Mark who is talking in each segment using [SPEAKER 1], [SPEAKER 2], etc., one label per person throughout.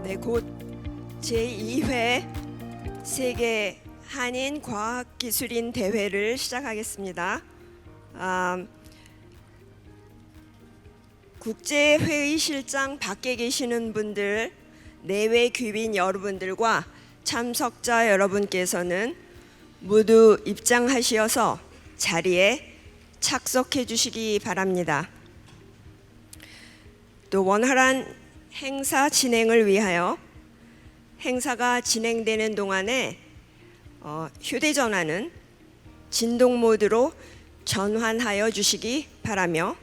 [SPEAKER 1] 네, 곧 제2회 세계 한인 과학기술인 대회를 시작하겠습니다. 국제회의실장 밖에 계시는 분들, 내외 귀빈 여러분들과 참석자 여러분께서는 모두 입장하시어서 자리에 착석해 주시기 바랍니다. 또 원활한 행사 진행을 위하여 행사가 진행되는 동안에 휴대전화는 진동 모드로 전환하여 주시기 바라며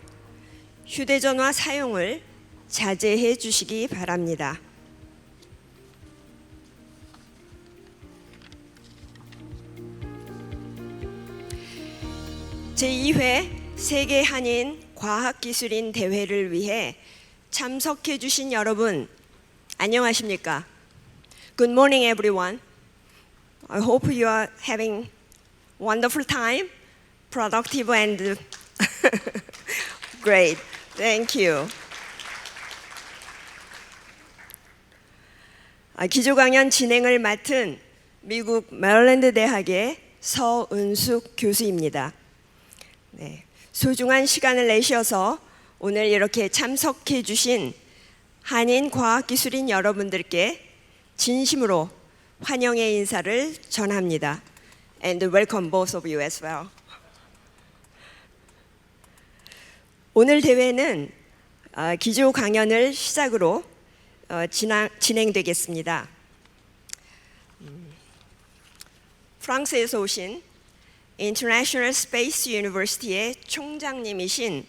[SPEAKER 1] 휴대전화 사용을 자제해 주시기 바랍니다. 제2회 세계 한인 과학기술인 대회를 위해 참석해 주신 여러분, 안녕하십니까? Good morning, everyone. I hope you are having wonderful time, productive and great. Thank you. 기조강연 진행을 맡은 미국 메릴랜드 대학의 서은숙 교수입니다. 네, 소중한 시간을 내셔서 오늘 이렇게 참석해 주신 한인 과학기술인 여러분들께 진심으로 환영의 인사를 전합니다. And welcome both of you as well. 오늘 대회는 기조 강연을 시작으로 진행되겠습니다. 프랑스에서 오신 International Space University의 총장님이신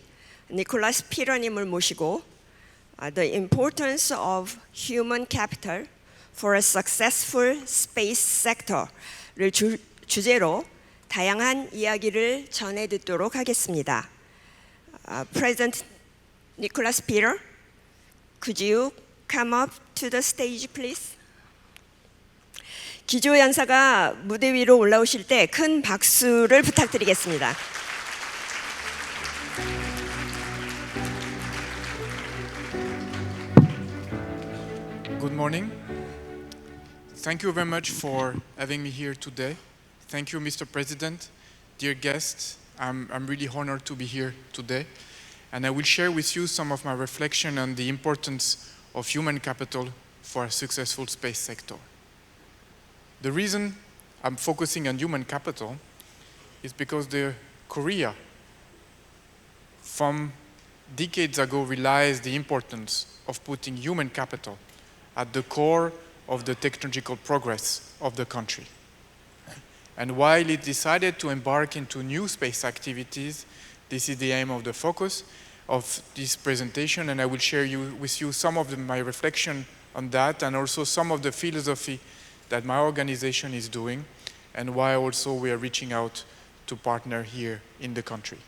[SPEAKER 1] 니콜라스 피러님을 모시고 The Importance of Human Capital for a Successful Space Sector를 주제로 다양한 이야기를 전해 듣도록 하겠습니다. President Nicholas Peter, could you come up to the stage, please? 기조 연사가 무대 위로 올라오실 때 큰 박수를 부탁드리겠습니다.
[SPEAKER 2] Good morning. Thank you very much for having me here today. Thank you, Mr. President, dear guests. I'm really honored to be here today. And I will share with you some of my reflection on the importance of human capital for a successful space sector. The reason I'm focusing on human capital is because Korea, from decades ago, realized the importance of putting human capital at the core of the technological progress of the country. And while it decided to embark into new space activities, this is the aim of the focus of this presentation, and I will share with you some of my reflection on that, and also some of the philosophy that my organization is doing, and why also we are reaching out to partner here in the country.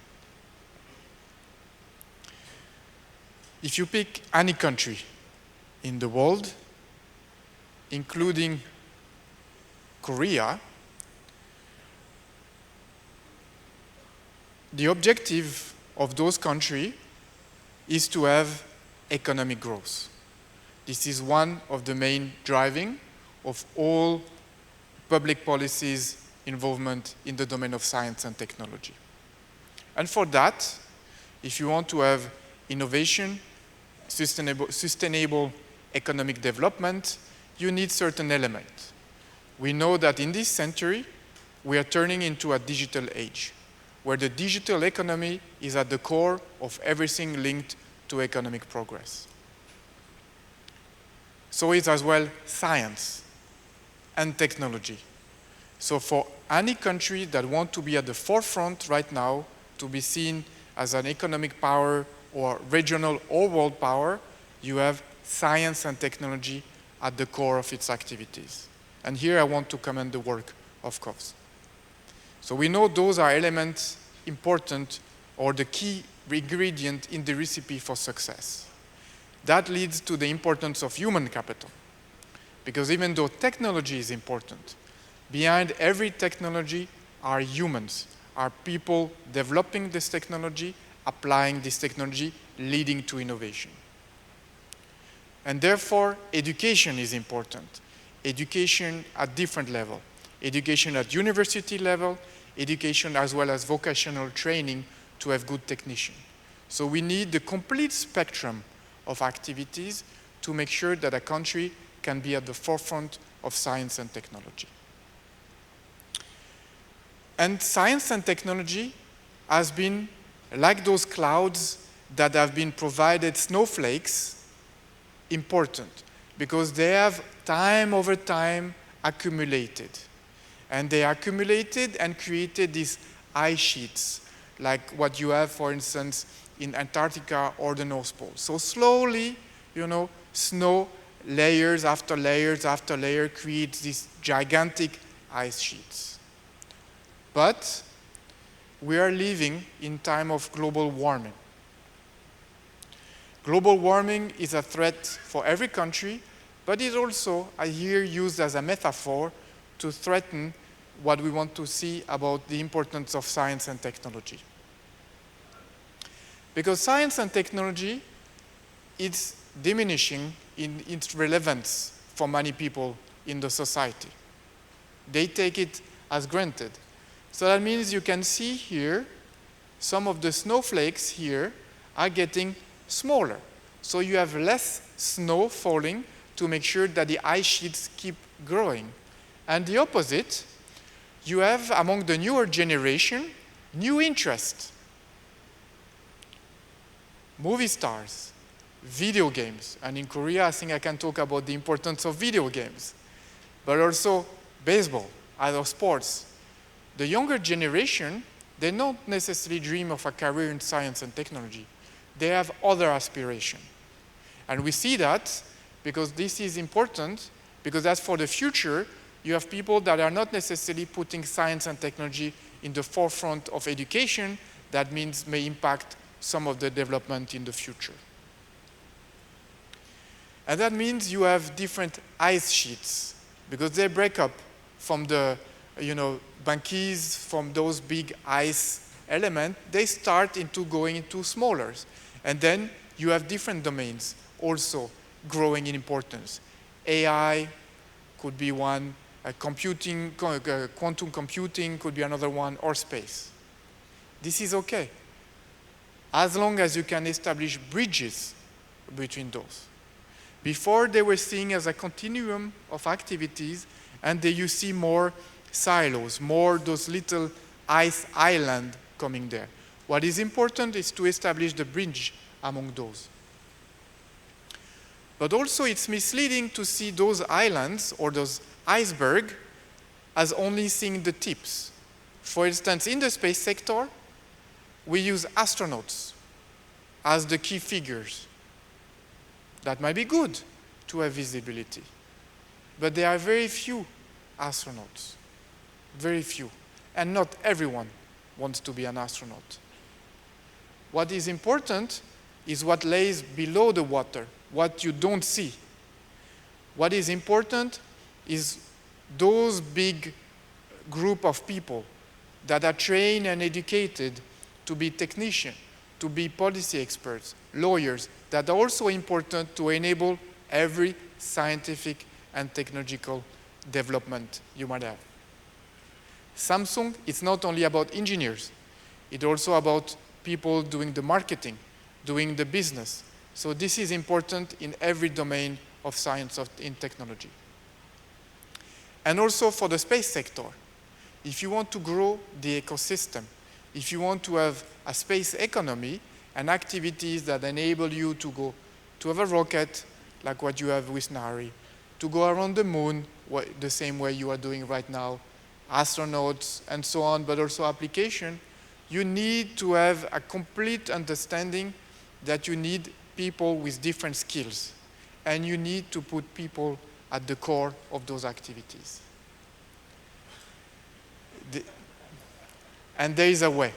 [SPEAKER 2] If you pick any country in the world, including Korea, the objective of those countries is to have economic growth. This is one of the main driving of all public policies involvement in the domain of science and technology. And for that, if you want to have innovation, sustainable economic development, you need certain elements. We know that in this century, we are turning into a digital age, where the digital economy is at the core of everything linked to economic progress. So is as well science and technology. So for any country that want to be at the forefront right now, to be seen as an economic power or regional or world power, you have science and technology at the core of its activities. And here I want to commend the work of COVS. So we know those are elements important or the key ingredient in the recipe for success. That leads to the importance of human capital. Because even though technology is important, behind every technology are humans, are people developing this technology, applying this technology, leading to innovation. And therefore, education is important. Education at different level. Education at university level, education as well as vocational training to have good technicians. So we need the complete spectrum of activities to make sure that a country can be at the forefront of science and technology. And science and technology has been like those clouds that have been provided snowflakes, important, because they have time over time accumulated. And they accumulated and created these ice sheets, like what you have, for instance, in Antarctica or the North Pole. So slowly, snow layers after layers after layer creates these gigantic ice sheets. But we are living in time of global warming. Global warming is a threat for every country, but it's also, I hear, used as a metaphor to threaten what we want to see about the importance of science and technology. Because science and technology is diminishing in its relevance for many people in the society. They take it as granted. So that means you can see here, some of the snowflakes here are getting smaller. So you have less snow falling to make sure that the ice sheets keep growing. And the opposite, you have among the newer generation, new interest. Movie stars, video games, and in Korea I think I can talk about the importance of video games, but also baseball, other sports. The younger generation, they don't necessarily dream of a career in science and technology. They have other aspirations. And we see that because this is important, because that's for the future. You have people that are not necessarily putting science and technology in the forefront of education. That means may impact some of the development in the future. And that means you have different ice sheets, because they break up from the, banquise, from those big ice elements. They start into going into smaller. And then you have different domains also growing in importance. AI could be one, quantum computing could be another one, or space. This is okay, as long as you can establish bridges between those. Before, they were seen as a continuum of activities, and then you see more silos, more those little ice islands coming there. What is important is to establish the bridge among those. But also it's misleading to see those islands or those icebergs as only seeing the tips. For instance, in the space sector, we use astronauts as the key figures. That might be good to have visibility, but there are very few astronauts, very few, and not everyone wants to be an astronaut. What is important is what lays below the water, what you don't see. What is important is those big group of people that are trained and educated to be technicians, to be policy experts, lawyers, that are also important to enable every scientific and technological development you might have. Samsung, it's not only about engineers, it's also about people doing the marketing, doing the business. So this is important in every domain of science in technology. And also for the space sector, if you want to grow the ecosystem, if you want to have a space economy and activities that enable you to go to have a rocket like what you have with NARI, to go around the moon the same way you are doing right now, astronauts and so on, but also application, you need to have a complete understanding that you need people with different skills, and you need to put people at the core of those activities. And there is a way.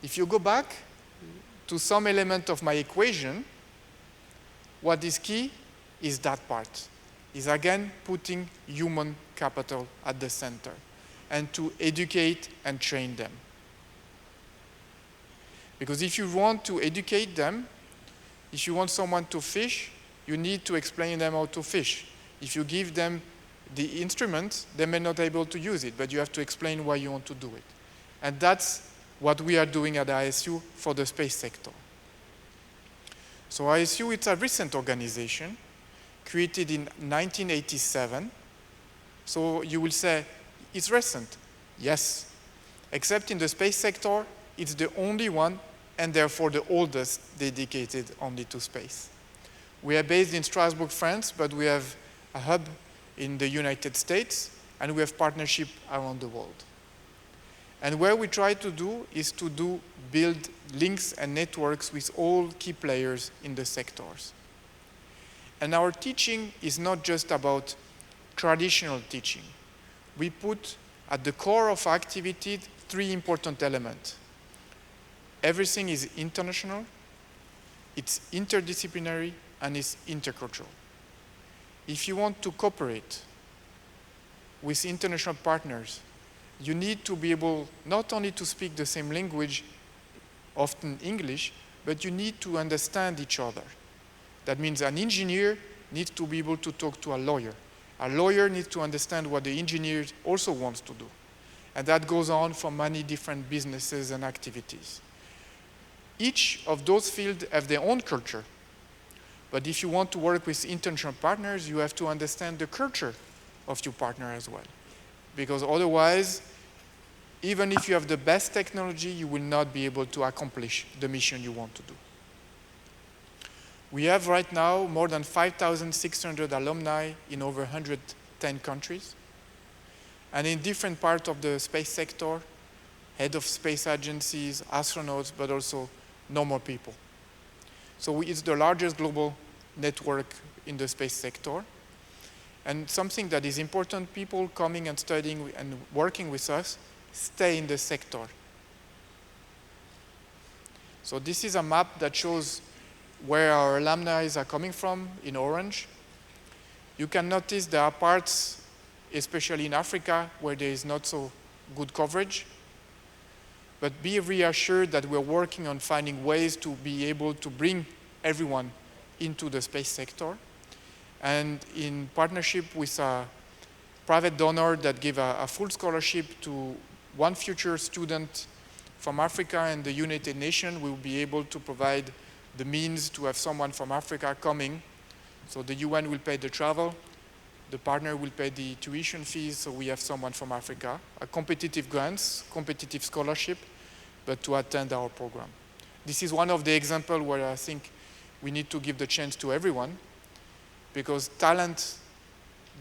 [SPEAKER 2] If you go back to some element of my equation, what is key is that part, is again putting human capital at the center and to educate and train them. Because if you want to educate them, If you want someone to fish, you need to explain them how to fish. If you give them the instrument, they may not be able to use it, but you have to explain why you want to do it. And that's what we are doing at ISU for the space sector. So ISU, it's a recent organization created in 1987. So you will say, it's recent. Yes, except in the space sector, it's the only one and therefore the oldest dedicated only to space. We are based in Strasbourg, France, but we have a hub in the United States, and we have partnership around the world. And what we try to do is to build links and networks with all key players in the sectors. And our teaching is not just about traditional teaching. We put at the core of our activity 3 important elements. Everything is international, it's interdisciplinary, and it's intercultural. If you want to cooperate with international partners, you need to be able not only to speak the same language, often English, but you need to understand each other. That means an engineer needs to be able to talk to a lawyer. A lawyer needs to understand what the engineer also wants to do. And that goes on for many different businesses and activities. Each of those fields have their own culture. But if you want to work with international partners, you have to understand the culture of your partner as well. Because otherwise, even if you have the best technology, you will not be able to accomplish the mission you want to do. We have right now more than 5,600 alumni in over 110 countries. And in different parts of the space sector, head of space agencies, astronauts, but also normal people. So it's the largest global network in the space sector. And something that is important, people coming and studying and working with us stay in the sector. So this is a map that shows where our alumni are coming from in orange. You can notice there are parts, especially in Africa, where there is not so good coverage. But be reassured that we're working on finding ways to be able to bring everyone into the space sector. And in partnership with a private donor that gave a full scholarship to one future student from Africa and the United Nations, we will be able to provide the means to have someone from Africa coming. So the UN will pay the travel, the partner will pay the tuition fees, so we have someone from Africa, a competitive grants, competitive scholarship, but to attend our program. This is one of the examples where I think we need to give the chance to everyone, because talent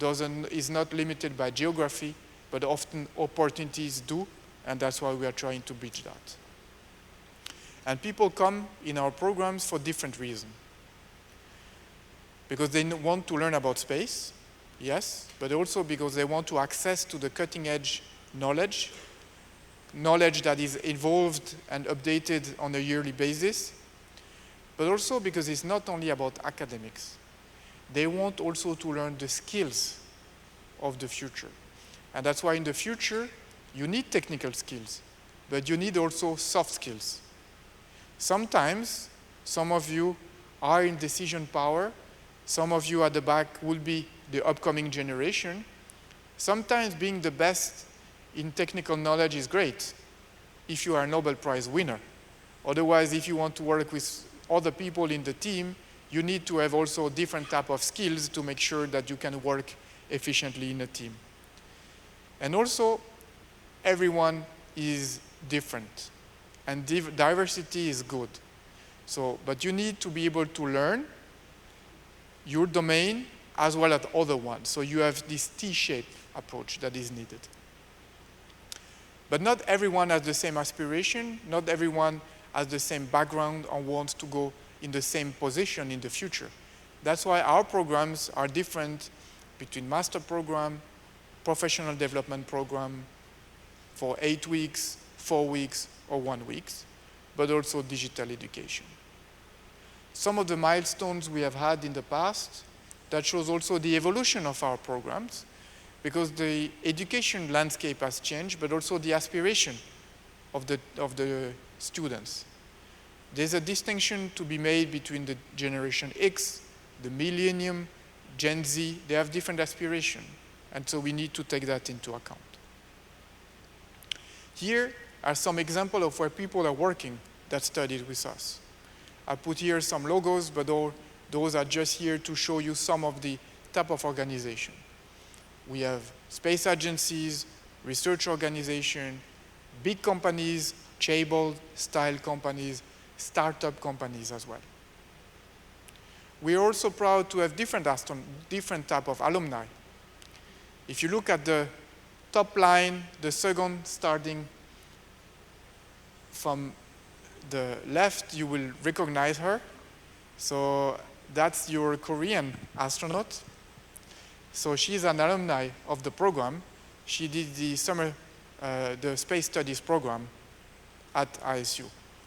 [SPEAKER 2] is not limited by geography, but often opportunities do, and that's why we are trying to bridge that. And people come in our programs for different reasons. Because they want to learn about space, yes, but also because they want to access to the cutting edge knowledge that is evolved and updated on a yearly basis, but also because it's not only about academics. They want also to learn the skills of the future. And that's why in the future, you need technical skills, but you need also soft skills. Sometimes, some of you are in decision power. Some of you at the back will be the upcoming generation. Sometimes being the best in technical knowledge is great if you are a Nobel Prize winner. Otherwise, if you want to work with other people in the team, you need to have also different type of skills to make sure that you can work efficiently in a team. And also, everyone is different, and diversity is good. So, but you need to be able to learn your domain as well as other ones. So you have this T-shaped approach that is needed. But not everyone has the same aspiration, not everyone has the same background and wants to go in the same position in the future. That's why our programs are different between master program, professional development program for 8 weeks, 4 weeks, or 1 week, but also digital education. Some of the milestones we have had in the past, that shows also the evolution of our programs, because the education landscape has changed, but also the aspiration of the students. there's a distinction to be made between the generation X, the millennium, Gen Z. They have different aspirations, and so we need to take that into account. Here are some examples of where people are working that studied with us. I put here some logos, but those are just here to show you some of the type of organization. We have space agencies, research organization, big companies, chaebol style companies, startup companies as well. We are also proud to have different type of alumni. If you look at the top line, the second starting from the left, you will recognize her. So that's your Korean astronaut. So she's an alumni of the program. She did the the space studies program at ISU.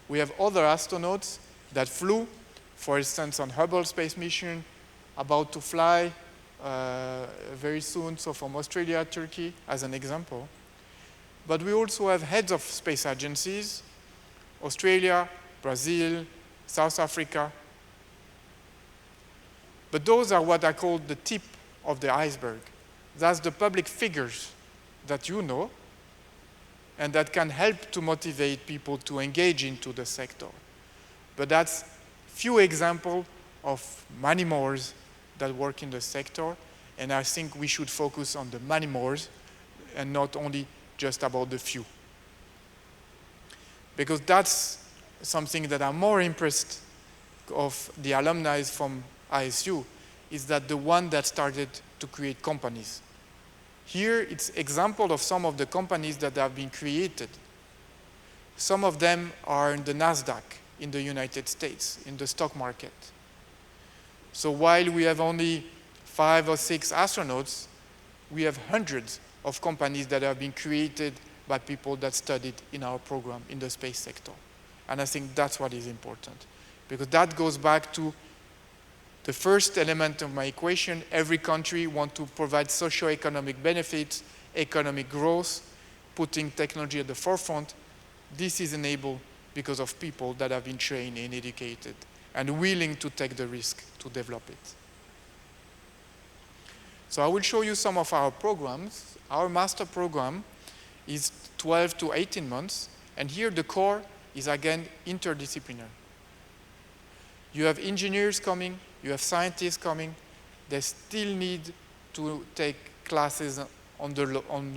[SPEAKER 2] We have other astronauts that flew, for instance, on Hubble space mission, about to fly very soon, so from Australia, Turkey, as an example. But we also have heads of space agencies, Australia, Brazil, South Africa. But those are what I call the tip of the iceberg. That's the public figures that you know, and that can help to motivate people to engage into the sector. But that's few examples of many more that work in the sector, and I think we should focus on the many more and not only just about the few. Because that's something that I'm more impressed of the alumni from ISU, is that the one that started to create companies. Here, it's example of some of the companies that have been created. Some of them are in the NASDAQ in the United States, in the stock market. So while we have only 5 or 6 astronauts, we have hundreds of companies that have been created by people that studied in our program in the space sector. And I think that's what is important, because that goes back to the first element of my equation. Every country wants to provide socio-economic benefits, economic growth, putting technology at the forefront. This is enabled because of people that have been trained and educated and willing to take the risk to develop it. So I will show you some of our programs. Our master program is 12 to 18 months, and here the core is again interdisciplinary. You have engineers coming, you have scientists coming. They still need to take classes on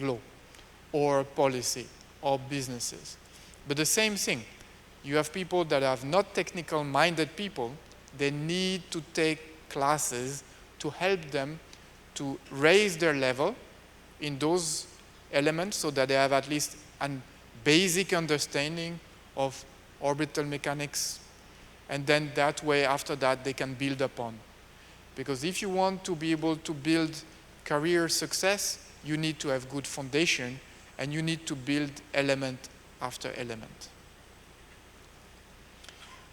[SPEAKER 2] law or policy or businesses. But the same thing, you have people that are not technical-minded people. They need to take classes to help them to raise their level in those elements so that they have at least a basic understanding of orbital mechanics, and then that way, after that, they can build upon. Because if you want to be able to build career success, you need to have good foundation, and you need to build element after element.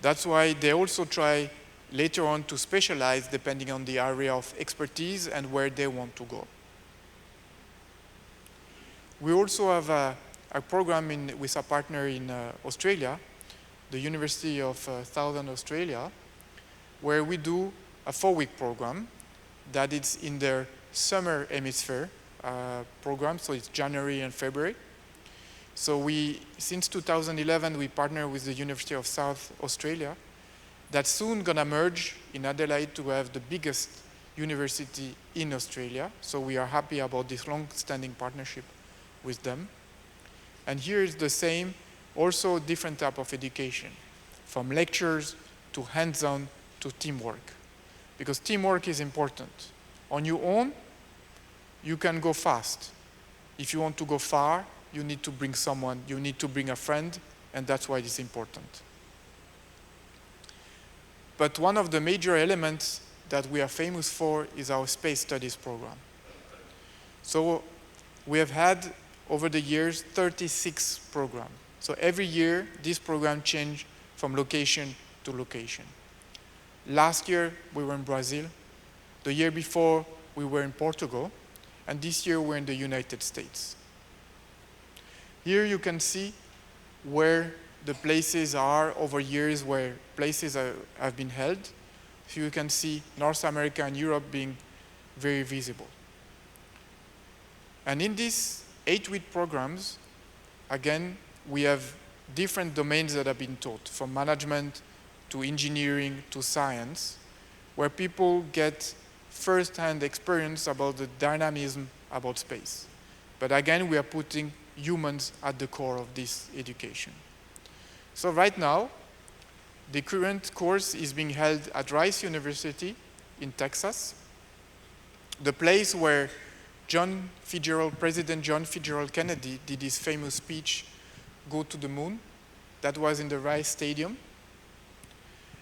[SPEAKER 2] That's why they also try later on to specialize depending on the area of expertise and where they want to go. We also have a program with a partner in Australia, the University of Southern Australia, where we do a 4-week program that is in their summer hemisphere program, so it's January and February. So since 2011, we partner with the University of South Australia. That's soon gonna merge in Adelaide to have the biggest university in Australia. So we are happy about this long-standing partnership with them. And here is the same, also different type of education, from lectures to hands-on to teamwork. Because teamwork is important. On your own, you can go fast. If you want to go far, you need to bring someone, you need to bring a friend, and that's why it's important. But one of the major elements that we are famous for is our space studies program. So we have had, over the years, 36 programs. So every year, this program changed from location to location. Last year, we were in Brazil. The year before, we were in Portugal. And this year, we're in the United States. Here you can see where the places are over years where places have been held. So you can see North America and Europe being very visible. And in these 8-week programs, again, we have different domains that have been taught, from management to engineering to science, where people get first-hand experience about the dynamism about space. But again, we are putting humans at the core of this education. So right now, the current course is being held at Rice University in Texas, the place where President John Fitzgerald Kennedy did his famous speech, "Go to the Moon." That was in the Rice Stadium.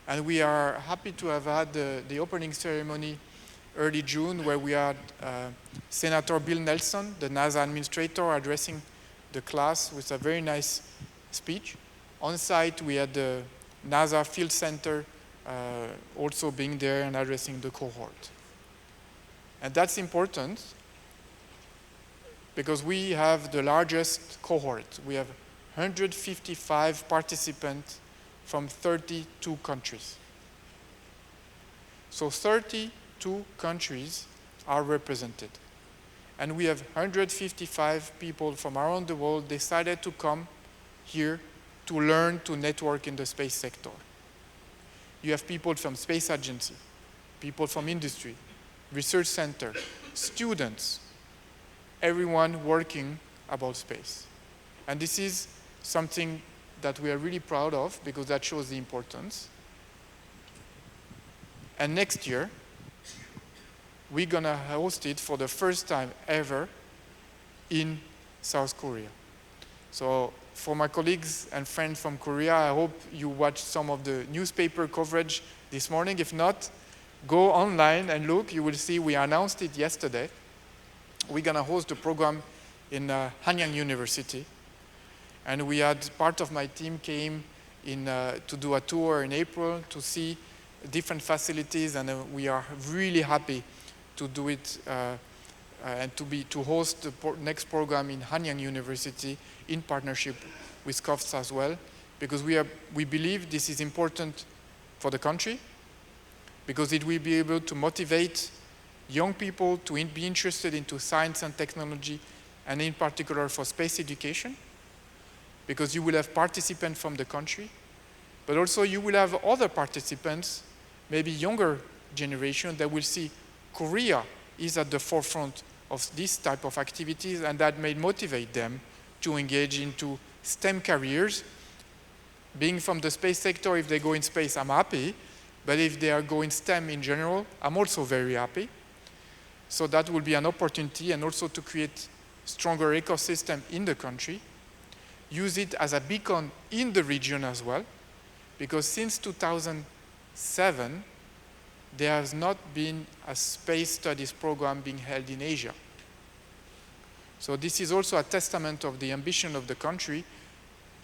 [SPEAKER 2] And we are happy to have had the opening ceremony early June, where we had Senator Bill Nelson, the NASA administrator, addressing the class with a very nice speech. On site, we had the NASA Field Center also being there and addressing the cohort. And that's important because we have the largest cohort. We have 155 participants from 32 countries. So 32 countries are represented. And we have 155 people from around the world decided to come here to learn to network in the space sector. You have people from space agency, people from industry, research center, students, everyone working about space. And this is something that we are really proud of because that shows the importance. And next year, we're gonna host it for the first time ever in South Korea. So for my colleagues and friends from Korea, I hope you watched some of the newspaper coverage this morning. If not, go online and look. You will see we announced it yesterday. We're gonna host the program in Hanyang University. And we had, part of my team came in to do a tour in April to see different facilities, and we are really happy to do it and to host the next program in Hanyang University in partnership with COFTS as well, because we believe this is important for the country, because it will be able to motivate young people to be interested into science and technology, and in particular for space education, because you will have participants from the country, but also you will have other participants, maybe younger generation, that will see Korea is at the forefront of this type of activities, and that may motivate them to engage into STEM careers. Being from the space sector, if they go in space, I'm happy, but if they are going STEM in general, I'm also very happy. So that will be an opportunity, and also to create stronger ecosystem in the country. Use it as a beacon in the region as well, because since 2007, there has not been a space studies program being held in Asia. So this is also a testament of the ambition of the country,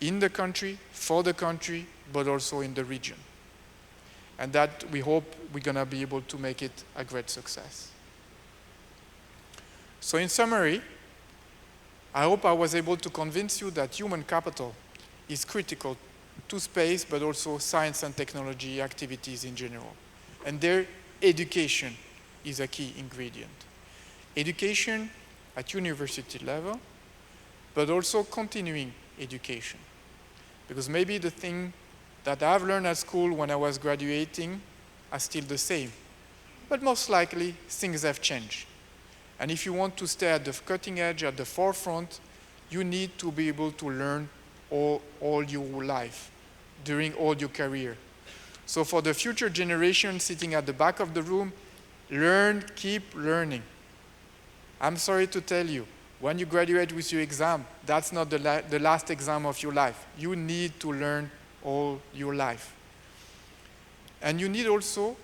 [SPEAKER 2] in the country, for the country, but also in the region. And that we hope we're gonna be able to make it a great success. So in summary, I hope I was able to convince you that human capital is critical to space, but also science and technology activities in general. And their education is a key ingredient. Education at university level, but also continuing education. Because maybe the thing that I've learned at school when I was graduating are still the same. But most likely, things have changed. And if you want to stay at the cutting edge, at the forefront, you need to be able to learn all your life, during all your career. So for the future generation sitting at the back of the room, learn, keep learning. I'm sorry to tell you, when you graduate with your exam, that's not the last exam of your life. You need to learn all your life. And you need also,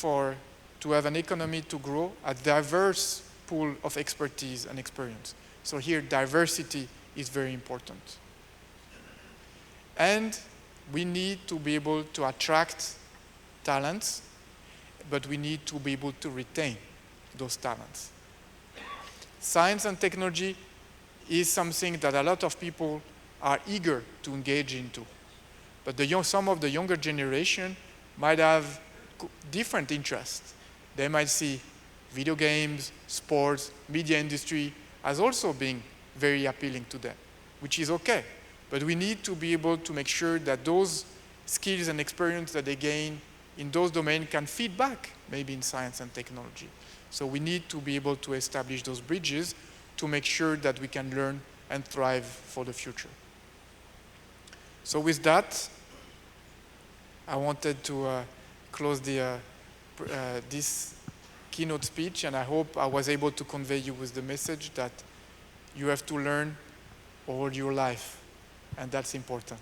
[SPEAKER 2] to have an economy to grow, a diverse pool of expertise and experience. So here, diversity is very important. And we need to be able to attract talents, but we need to be able to retain those talents. Science and technology is something that a lot of people are eager to engage into. But some of the younger generation might have different interests. They might see video games, sports, media industry as also being very appealing to them, which is okay. But we need to be able to make sure that those skills and experience that they gain in those domains can feed back maybe in science and technology. So we need to be able to establish those bridges to make sure that we can learn and thrive for the future. So with that, I wanted to close this keynote speech, and I hope I was able to convey you with the message that you have to learn all your life, and that's important.